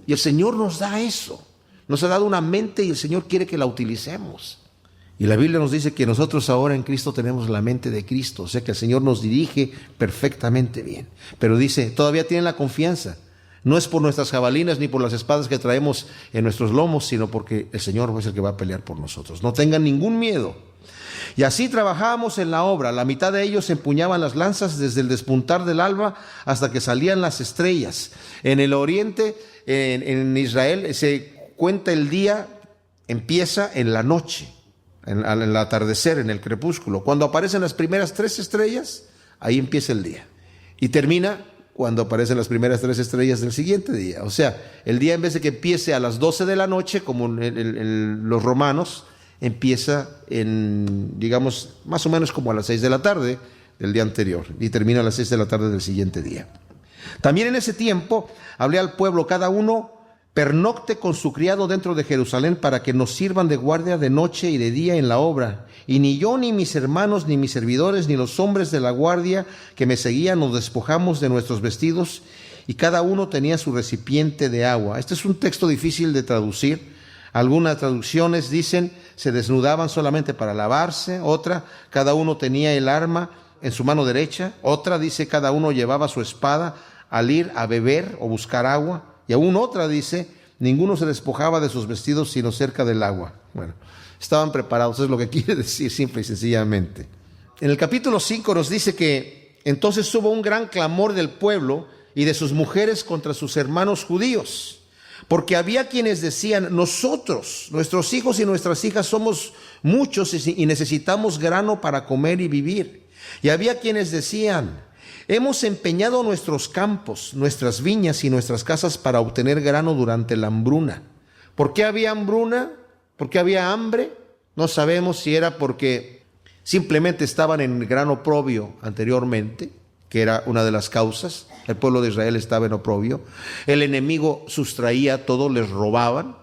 Speaker 1: y el Señor nos da eso. Nos ha dado una mente y el Señor quiere que la utilicemos. Y la Biblia nos dice que nosotros ahora en Cristo tenemos la mente de Cristo, o sea que el Señor nos dirige perfectamente bien. Pero dice, todavía tienen la confianza. No es por nuestras jabalinas ni por las espadas que traemos en nuestros lomos, sino porque el Señor es el que va a pelear por nosotros. No tengan ningún miedo. Y así trabajábamos en la obra. La mitad de ellos empuñaban las lanzas desde el despuntar del alba hasta que salían las estrellas. En el oriente, en Israel, se cuenta el día, empieza en la noche, en el atardecer, en el crepúsculo. Cuando aparecen las primeras 3 estrellas, ahí empieza el día. Y termina cuando aparecen las primeras 3 estrellas del siguiente día. O sea, el día en vez de que empiece a las 12 de la noche, como los romanos, empieza digamos, más o menos como a las 6 de la tarde del día anterior y termina a las 6 de la tarde del siguiente día. También en ese tiempo hablé al pueblo, cada uno pernocte con su criado dentro de Jerusalén para que nos sirvan de guardia de noche y de día en la obra. Y ni yo, ni mis hermanos, ni mis servidores, ni los hombres de la guardia que me seguían nos despojamos de nuestros vestidos, y cada uno tenía su recipiente de agua. Este es un texto difícil de traducir. Algunas traducciones dicen se desnudaban solamente para lavarse. Otra, cada uno tenía el arma en su mano derecha. Otra dice cada uno llevaba su espada al ir a beber o buscar agua. Y aún otra dice, ninguno se despojaba de sus vestidos sino cerca del agua. Bueno, estaban preparados, es lo que quiere decir simple y sencillamente. En el capítulo 5 nos dice que entonces hubo un gran clamor del pueblo y de sus mujeres contra sus hermanos judíos, porque había quienes decían, nosotros, nuestros hijos y nuestras hijas somos muchos y necesitamos grano para comer y vivir. Y había quienes decían, hemos empeñado nuestros campos, nuestras viñas y nuestras casas para obtener grano durante la hambruna. ¿Por qué había hambruna? ¿Por qué había hambre? No sabemos si era porque simplemente estaban en gran oprobio anteriormente, que era una de las causas. El pueblo de Israel estaba en oprobio. El enemigo sustraía todo, les robaban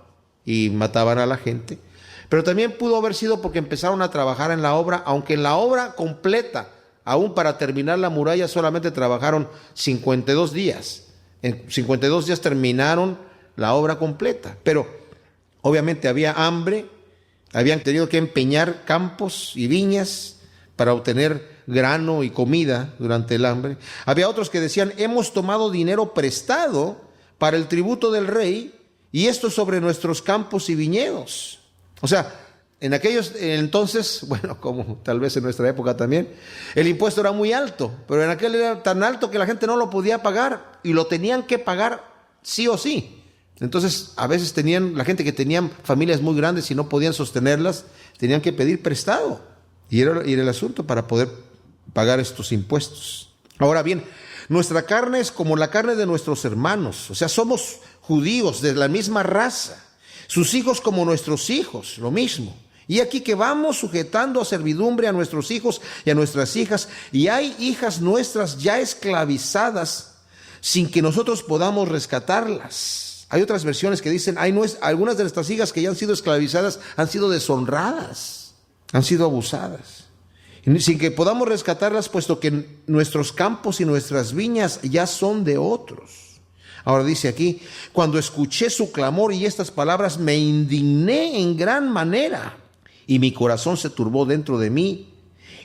Speaker 1: y mataban a la gente. Pero también pudo haber sido porque empezaron a trabajar en la obra, aunque en la obra completa, aún para terminar la muralla solamente trabajaron 52 días. En 52 días terminaron la obra completa. Pero obviamente había hambre, habían tenido que empeñar campos y viñas para obtener grano y comida durante el hambre. Había otros que decían, hemos tomado dinero prestado para el tributo del rey y esto sobre nuestros campos y viñedos. O sea, en aquellos entonces, bueno, como tal vez en nuestra época también, el impuesto era muy alto, pero en aquel era tan alto que la gente no lo podía pagar y lo tenían que pagar sí o sí. Entonces, a veces la gente que tenían familias muy grandes y no podían sostenerlas, tenían que pedir prestado. Y era el asunto para poder pagar estos impuestos. Ahora bien, nuestra carne es como la carne de nuestros hermanos, o sea, somos judíos de la misma raza, sus hijos como nuestros hijos, lo mismo. Y aquí que vamos sujetando a servidumbre a nuestros hijos y a nuestras hijas, y hay hijas nuestras ya esclavizadas sin que nosotros podamos rescatarlas. Hay otras versiones que dicen, algunas de nuestras hijas que ya han sido esclavizadas han sido deshonradas, han sido abusadas, sin que podamos rescatarlas, puesto que nuestros campos y nuestras viñas ya son de otros. Ahora dice aquí, cuando escuché su clamor y estas palabras, me indigné en gran manera, y mi corazón se turbó dentro de mí,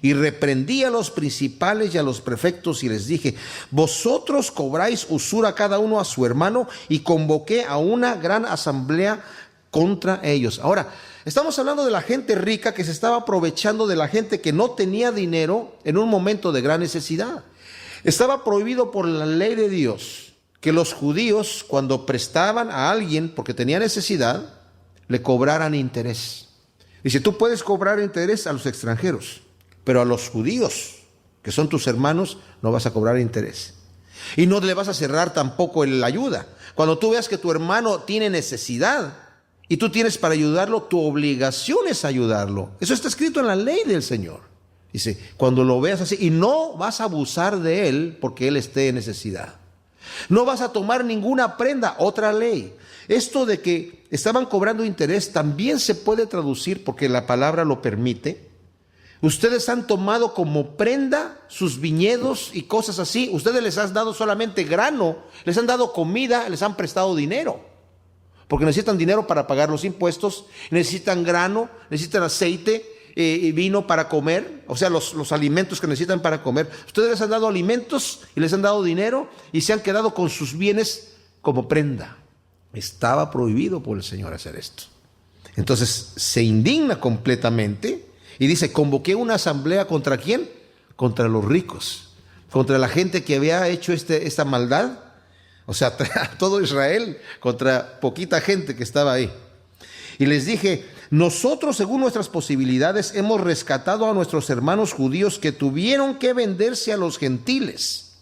Speaker 1: y reprendí a los principales y a los prefectos y les dije, vosotros cobráis usura cada uno a su hermano, y convoqué a una gran asamblea contra ellos. Ahora, estamos hablando de la gente rica que se estaba aprovechando de la gente que no tenía dinero en un momento de gran necesidad. Estaba prohibido por la ley de Dios que los judíos, cuando prestaban a alguien porque tenía necesidad, le cobraran interés. Dice, tú puedes cobrar interés a los extranjeros, pero a los judíos, que son tus hermanos, no vas a cobrar interés. Y no le vas a cerrar tampoco la ayuda. Cuando tú veas que tu hermano tiene necesidad y tú tienes para ayudarlo, tu obligación es ayudarlo. Eso está escrito en la ley del Señor. Dice, cuando lo veas así, y no vas a abusar de él porque él esté en necesidad. No vas a tomar ninguna prenda, otra ley. Esto de que estaban cobrando interés también se puede traducir, porque la palabra lo permite. Ustedes han tomado como prenda sus viñedos y cosas así. Ustedes les han dado solamente grano, les han dado comida, les han prestado dinero. Porque necesitan dinero para pagar los impuestos, necesitan grano, necesitan aceite y vino para comer, o sea, los alimentos que necesitan para comer. Ustedes les han dado alimentos y les han dado dinero y se han quedado con sus bienes como prenda. Estaba prohibido por el Señor hacer esto. Entonces se indigna completamente y dice: convoqué una asamblea ¿contra quién? Contra los ricos, contra la gente que había hecho esta maldad. O sea, todo Israel contra poquita gente que estaba ahí. Y les dije: nosotros, según nuestras posibilidades, hemos rescatado a nuestros hermanos judíos que tuvieron que venderse a los gentiles.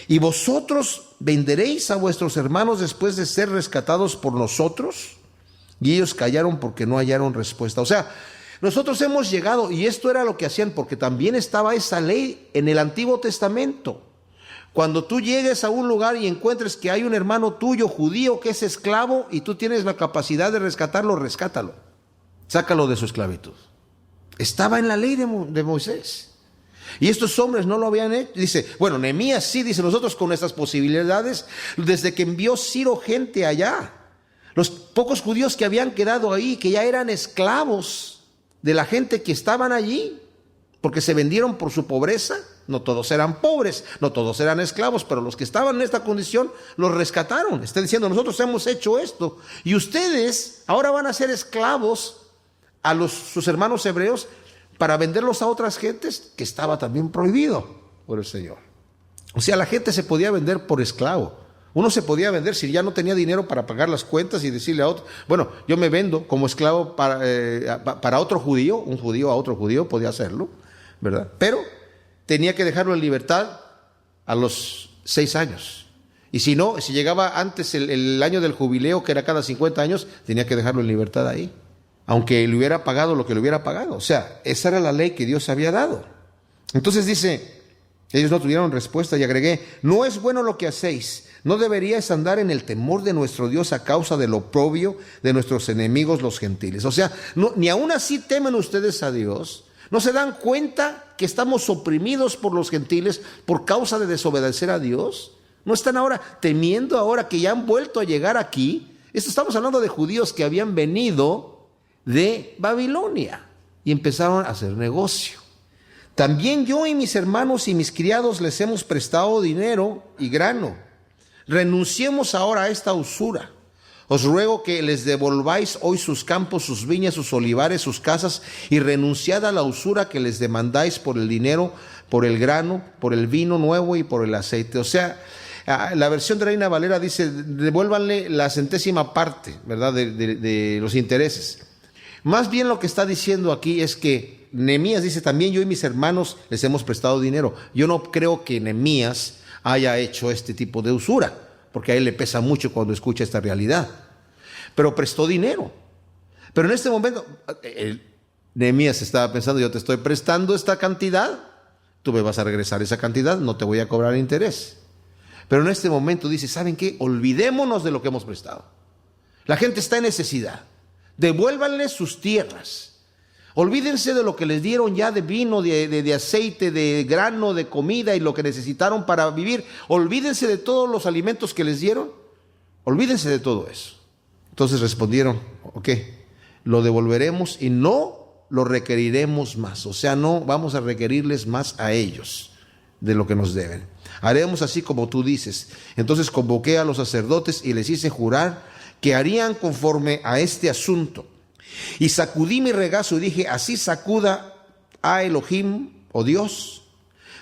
Speaker 1: ¿Y vosotros venderéis a vuestros hermanos después de ser rescatados por nosotros? Y ellos callaron porque no hallaron respuesta. O sea, nosotros hemos llegado, y esto era lo que hacían, porque también estaba esa ley en el Antiguo Testamento. Cuando tú llegues a un lugar y encuentres que hay un hermano tuyo judío que es esclavo y tú tienes la capacidad de rescatarlo, rescátalo. Sácalo de su esclavitud. Estaba en la ley de Moisés. Y estos hombres no lo habían hecho. Dice, bueno, Nehemías sí, dice, nosotros con nuestras posibilidades, desde que envió Ciro gente allá, los pocos judíos que habían quedado ahí, que ya eran esclavos de la gente que estaban allí, porque se vendieron por su pobreza. No todos eran pobres, no todos eran esclavos, pero los que estaban en esta condición los rescataron. Está diciendo, nosotros hemos hecho esto y ustedes ahora van a ser esclavos a sus hermanos hebreos para venderlos a otras gentes, que estaba también prohibido por el Señor. O sea, la gente se podía vender por esclavo. Uno se podía vender si ya no tenía dinero para pagar las cuentas y decirle a otro, bueno, yo me vendo como esclavo para otro judío, un judío a otro judío podía hacerlo, ¿verdad? Pero tenía que dejarlo en libertad a los 6 años. Y si no, si llegaba antes el año del jubileo, que era cada 50 años, tenía que dejarlo en libertad ahí, aunque le hubiera pagado lo que le hubiera pagado. O sea, esa era la ley que Dios había dado. Entonces dice, ellos no tuvieron respuesta, y agregué: no es bueno lo que hacéis. No deberíais andar en el temor de nuestro Dios a causa del oprobio de nuestros enemigos los gentiles. O sea, ni aún así temen ustedes a Dios. ¿No se dan cuenta que estamos oprimidos por los gentiles por causa de desobedecer a Dios? ¿No están ahora temiendo ahora que ya han vuelto a llegar aquí? Estamos hablando de judíos que habían venido de Babilonia y empezaron a hacer negocio. También yo y mis hermanos y mis criados les hemos prestado dinero y grano. Renunciemos ahora a esta usura. Os ruego que les devolváis hoy sus campos, sus viñas, sus olivares, sus casas, y renunciad a la usura que les demandáis por el dinero, por el grano, por el vino nuevo y por el aceite. O sea, la versión de Reina Valera dice: devuélvanle la centésima parte, ¿verdad?, de los intereses. Más bien lo que está diciendo aquí es que Nehemías dice: también yo y mis hermanos les hemos prestado dinero. Yo no creo que Nehemías haya hecho este tipo de usura, porque a él le pesa mucho cuando escucha esta realidad. Pero prestó dinero. Pero en este momento, Nehemías estaba pensando: yo te estoy prestando esta cantidad, tú me vas a regresar esa cantidad, no te voy a cobrar interés. Pero en este momento dice: ¿saben qué? Olvidémonos de lo que hemos prestado. La gente está en necesidad. Devuélvanle sus tierras. Olvídense de lo que les dieron ya de vino, de aceite, de grano, de comida y lo que necesitaron para vivir. Olvídense de todos los alimentos que les dieron. Olvídense de todo eso. Entonces respondieron: ok, lo devolveremos y no lo requeriremos más. O sea, no vamos a requerirles más a ellos de lo que nos deben. Haremos así como tú dices. Entonces convoqué a los sacerdotes y les hice jurar que harían conforme a este asunto. Y sacudí mi regazo y dije: así sacuda a Elohim, o Dios,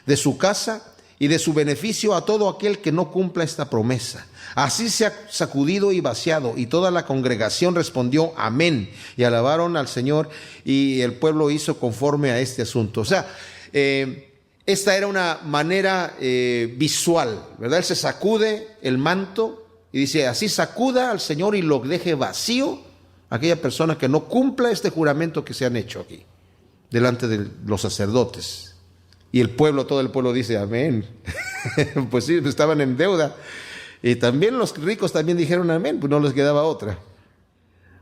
Speaker 1: de su casa y de su beneficio a todo aquel que no cumpla esta promesa. Así se ha sacudido y vaciado. Y toda la congregación respondió: amén. Y alabaron al Señor, y el pueblo hizo conforme a este asunto. O sea, esta era una manera visual, ¿verdad? Él se sacude el manto y dice: así sacuda al Señor y lo deje vacío aquella persona que no cumpla este juramento que se han hecho aquí, delante de los sacerdotes. Y el pueblo, todo el pueblo dice: amén. Pues sí, estaban en deuda. Y también los ricos también dijeron amén, pues no les quedaba otra.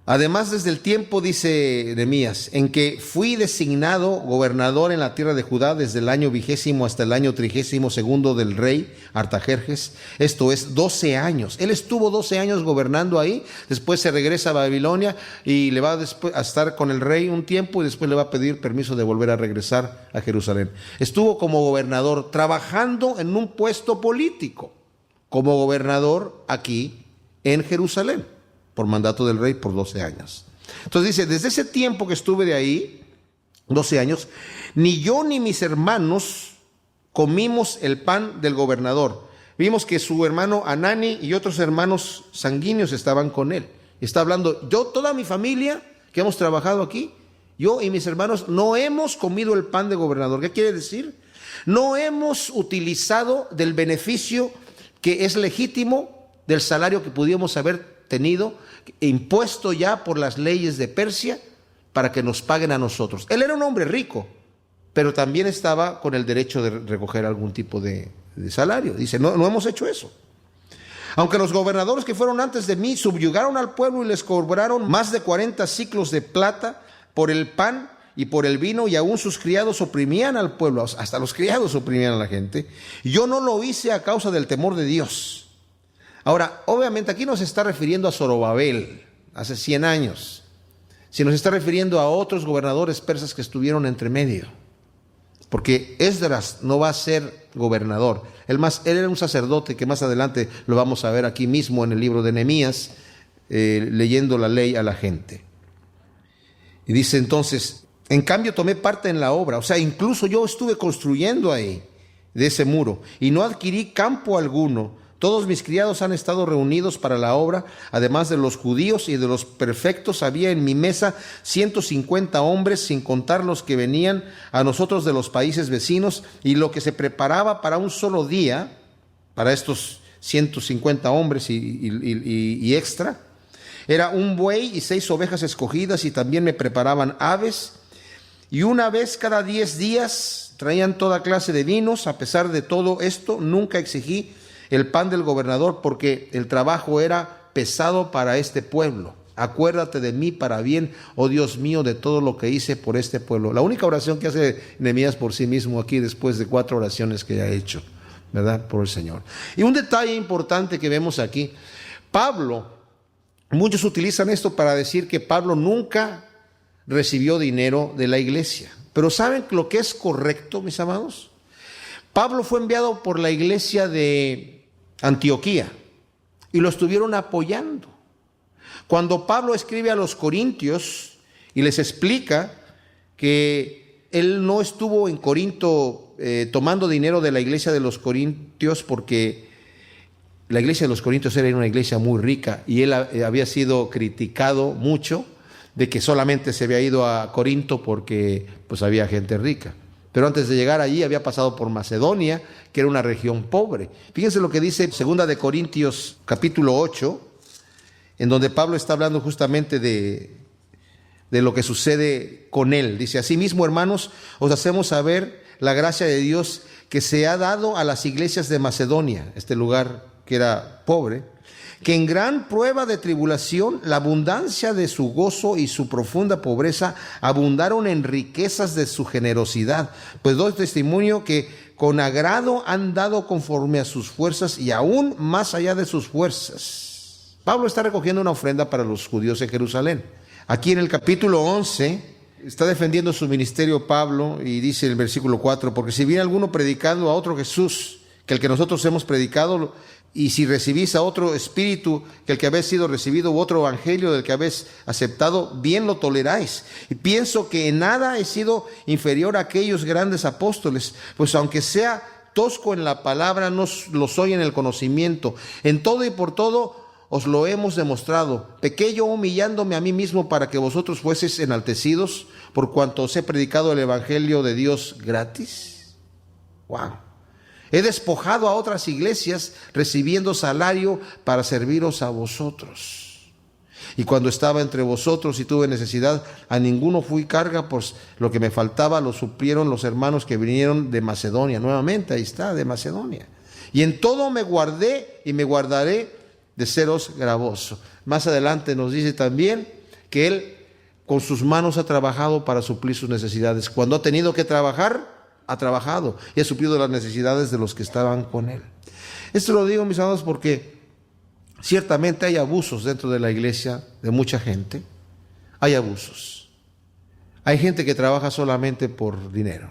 Speaker 1: Además, desde el tiempo, dice Nehemías, en que fui designado gobernador en la tierra de Judá desde el año 20 hasta el año 32 del rey Artajerjes, esto es 12 años. Él estuvo 12 años gobernando ahí, después se regresa a Babilonia y le va después a estar con el rey un tiempo y después le va a pedir permiso de volver a regresar a Jerusalén. Estuvo como gobernador, trabajando en un puesto político, como gobernador aquí en Jerusalén, por mandato del rey por 12 años. Entonces dice, desde ese tiempo que estuve de ahí, 12 años, ni yo ni mis hermanos comimos el pan del gobernador. Vimos que su hermano Anani y otros hermanos sanguíneos estaban con él. Está hablando, yo, toda mi familia que hemos trabajado aquí, yo y mis hermanos no hemos comido el pan del gobernador. ¿Qué quiere decir? No hemos utilizado del beneficio que es legítimo del salario que pudiéramos haber tenido, impuesto ya por las leyes de Persia para que nos paguen a nosotros. Él era un hombre rico, pero también estaba con el derecho de recoger algún tipo de salario. Dice, no hemos hecho eso. Aunque los gobernadores que fueron antes de mí subyugaron al pueblo y les cobraron más de 40 siclos de plata por el pan y por el vino, y aún sus criados oprimían al pueblo, hasta los criados oprimían a la gente, yo no lo hice a causa del temor de Dios. Ahora, obviamente aquí no se está refiriendo a Zorobabel, hace 100 años, sino se está refiriendo a otros gobernadores persas que estuvieron entre medio. Porque Esdras no va a ser gobernador. Él era un sacerdote que más adelante lo vamos a ver aquí mismo en el libro de Nehemías, leyendo la ley a la gente. Y dice entonces, en cambio tomé parte en la obra, o sea, incluso yo estuve construyendo ahí, de ese muro, y no adquirí campo alguno. Todos mis criados han estado reunidos para la obra, además de los judíos y de los perfectos. Había en mi mesa 150 hombres, sin contar los que venían a nosotros de los países vecinos, y lo que se preparaba para un solo día, para estos 150 hombres y extra, era un buey y 6 ovejas escogidas, y también me preparaban aves, y una vez cada 10 días traían toda clase de vinos. A pesar de todo esto, nunca exigí el pan del gobernador, porque el trabajo era pesado para este pueblo. Acuérdate de mí para bien, oh Dios mío, de todo lo que hice por este pueblo. La única oración que hace Nehemías por sí mismo aquí, después de 4 oraciones que ha hecho, ¿verdad?, por el Señor. Y un detalle importante que vemos aquí, Pablo, muchos utilizan esto para decir que Pablo nunca recibió dinero de la iglesia. Pero ¿saben lo que es correcto, mis amados? Pablo fue enviado por la iglesia de Antioquía y lo estuvieron apoyando. Cuando Pablo escribe a los corintios y les explica que él no estuvo en Corinto tomando dinero de la iglesia de los corintios, porque la iglesia de los corintios era una iglesia muy rica y él había sido criticado mucho de que solamente se había ido a Corinto porque pues había gente rica. Pero antes de llegar allí había pasado por Macedonia, que era una región pobre. Fíjense lo que dice 2 de Corintios capítulo 8, en donde Pablo está hablando justamente de lo que sucede con él. Dice, asimismo, hermanos, os hacemos saber la gracia de Dios que se ha dado a las iglesias de Macedonia, este lugar que era pobre, que en gran prueba de tribulación la abundancia de su gozo y su profunda pobreza abundaron en riquezas de su generosidad. Pues doy testimonio que con agrado han dado conforme a sus fuerzas y aún más allá de sus fuerzas. Pablo está recogiendo una ofrenda para los judíos en Jerusalén. Aquí en el capítulo 11 está defendiendo su ministerio Pablo y dice el versículo 4, porque si viene alguno predicando a otro Jesús que el que nosotros hemos predicado, y si recibís a otro espíritu que el que habéis sido recibido, u otro evangelio del que habéis aceptado, bien lo toleráis. Y pienso que en nada he sido inferior a aquellos grandes apóstoles, pues aunque sea tosco en la palabra, no lo soy en el conocimiento. En todo y por todo os lo hemos demostrado. Pequé yo humillándome a mí mismo para que vosotros fueseis enaltecidos, por cuanto os he predicado el evangelio de Dios gratis. ¡Wow! He despojado a otras iglesias recibiendo salario para serviros a vosotros. Y cuando estaba entre vosotros y tuve necesidad, a ninguno fui carga, pues lo que me faltaba lo suplieron los hermanos que vinieron de Macedonia. Nuevamente ahí está, de Macedonia. Y en todo me guardé y me guardaré de seros gravoso. Más adelante nos dice también que Él con sus manos ha trabajado para suplir sus necesidades. Cuando ha tenido que trabajar, ha trabajado y ha suplido las necesidades de los que estaban con Él. Esto lo digo, mis amados, porque ciertamente hay abusos dentro de la iglesia de mucha gente. Hay abusos. Hay gente que trabaja solamente por dinero.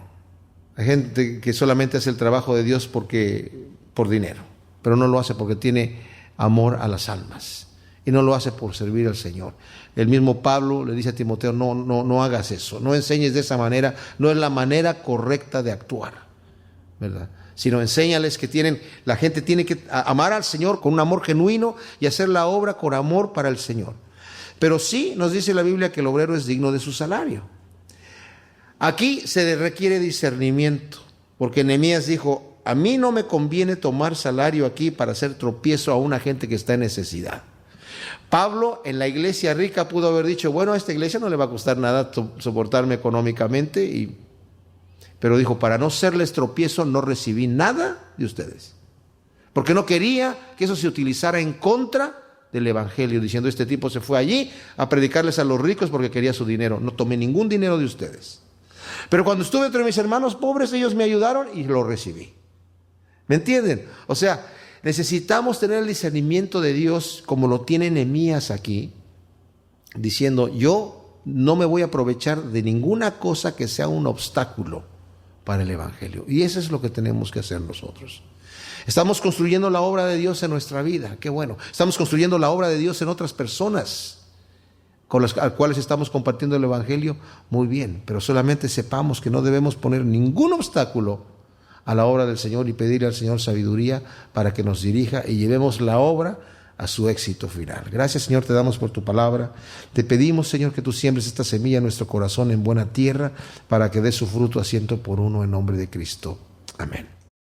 Speaker 1: Hay gente que solamente hace el trabajo de Dios por dinero, pero no lo hace porque tiene amor a las almas y no lo hace por servir al Señor. El mismo Pablo le dice a Timoteo, no hagas eso, no enseñes de esa manera, no es la manera correcta de actuar, ¿verdad? Sino enséñales que la gente tiene que amar al Señor con un amor genuino y hacer la obra con amor para el Señor. Pero sí nos dice la Biblia que el obrero es digno de su salario. Aquí se le requiere discernimiento, porque Nehemías dijo, a mí no me conviene tomar salario aquí para hacer tropiezo a una gente que está en necesidad. Pablo en la iglesia rica pudo haber dicho, bueno, a esta iglesia no le va a costar nada soportarme económicamente, pero dijo, para no serles tropiezo no recibí nada de ustedes, porque no quería que eso se utilizara en contra del evangelio, diciendo, este tipo se fue allí a predicarles a los ricos porque quería su dinero. No tomé ningún dinero de ustedes, pero cuando estuve entre mis hermanos pobres, ellos me ayudaron y lo recibí. ¿Me entienden? O sea, necesitamos tener el discernimiento de Dios como lo tiene Nehemías aquí, diciendo, yo no me voy a aprovechar de ninguna cosa que sea un obstáculo para el evangelio. Y eso es lo que tenemos que hacer nosotros. Estamos construyendo la obra de Dios en nuestra vida, qué bueno. Estamos construyendo la obra de Dios en otras personas con las cuales estamos compartiendo el evangelio, muy bien, pero solamente sepamos que no debemos poner ningún obstáculo a la obra del Señor y pedirle al Señor sabiduría para que nos dirija y llevemos la obra a su éxito final. Gracias, Señor, te damos por tu palabra. Te pedimos, Señor, que tú siembres esta semilla en nuestro corazón en buena tierra para que dé su fruto a 100 por 1 en nombre de Cristo. Amén.